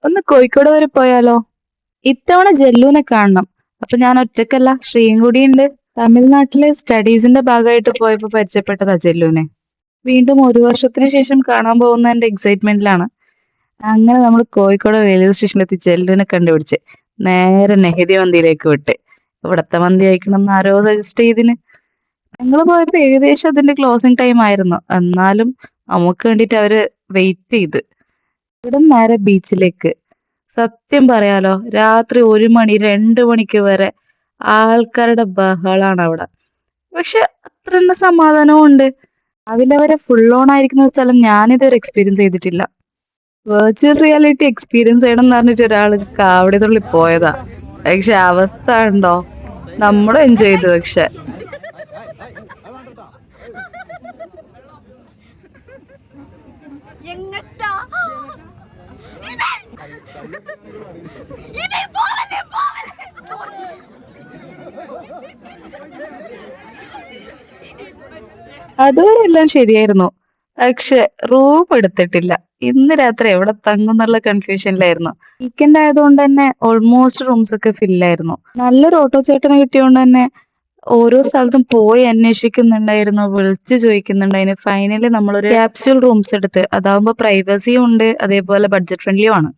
ഒന്ന് കോഴിക്കോട് വരെ പോയാലോ? ഇത്തവണ ജല്ലുവിനെ കാണണം. അപ്പൊ ഞാൻ ഒറ്റക്കല്ല, ശ്രീയും കൂടിയുണ്ട്. തമിഴ്നാട്ടിലെ സ്റ്റഡീസിന്റെ ഭാഗമായിട്ട് പോയപ്പോ പരിചയപ്പെട്ടതാ ജല്ലുവിനെ. വീണ്ടും ഒരു വർഷത്തിന് ശേഷം കാണാൻ പോകുന്നതിന്റെ എക്സൈറ്റ്മെന്റിലാണ്. അങ്ങനെ നമ്മൾ കോഴിക്കോട് റെയിൽവേ സ്റ്റേഷനിലെത്തി ജല്ലുവിനെ കണ്ടുപിടിച്ച് നേരെ നെഹദി മന്തിയിലേക്ക് വിട്ട്. ഇവിടത്തെ മന്തി കഴിക്കണം എന്ന് ആരോ സജസ്റ്റ് ചെയ്തിന്. ഞങ്ങൾ പോയപ്പോ ഏകദേശം അതിന്റെ ക്ലോസിംഗ് ടൈം ആയിരുന്നു. എന്നാലും നമുക്ക് വേണ്ടിട്ട് അവര് വെയിറ്റ് ചെയ്ത്. ഇവിടെ നേരെ ബീച്ചിലേക്ക്. സത്യം പറയാലോ, രാത്രി 1 മണി 2 മണിക്ക് വരെ ആൾക്കാരുടെ ബഹളാണ് അവിടെ. പക്ഷെ അത്ര തന്നെ സമാധാനവും ഉണ്ട്. രാവിലെ വരെ ഫുൾ ഓൺ ആയിരിക്കുന്ന ഒരു സ്ഥലം ഞാനിതുവരെ എക്സ്പീരിയൻസ് ചെയ്തിട്ടില്ല. വെർച്വൽ റിയാലിറ്റി എക്സ്പീരിയൻസ് ചെയ്യണം എന്ന് പറഞ്ഞിട്ട് ഒരാള് കാവടി തുള്ളി പോയതാ. പക്ഷെ അവസ്ഥ ഉണ്ടോ, നമ്മളും എൻജോയ് ചെയ്തു. പക്ഷെ എങ്ങട്ടാ ഇവൻ പോവല്ലേ അതുവരെ എല്ലാം ശരിയായിരുന്നു. പക്ഷെ റൂം എടുത്തിട്ടില്ല. ഇന്ന് രാത്രി എവിടെ തങ്ങും എന്നുള്ള കൺഫ്യൂഷനിലായിരുന്നു. വീക്കെൻഡ് ആയതുകൊണ്ട് തന്നെ ഓൾമോസ്റ്റ് റൂംസ് ഒക്കെ ഫില്ലായിരുന്നു. നല്ലൊരു ഓട്ടോ ചേട്ടനെ കിട്ടിയോണ്ട് തന്നെ ഓരോ സ്ഥലത്തും പോയി അന്വേഷിക്കുന്നുണ്ടായിരുന്നു, വിളിച്ചു ചോദിക്കുന്നുണ്ടായിരുന്നു. ഫൈനലി നമ്മളൊരു ക്യാപ്സ്യൂൾ റൂംസ് എടുത്ത്. അതാവുമ്പോ പ്രൈവസിയും ഉണ്ട്, അതേപോലെ ബഡ്ജറ്റ് ഫ്രണ്ട്ലിയും ആണ്.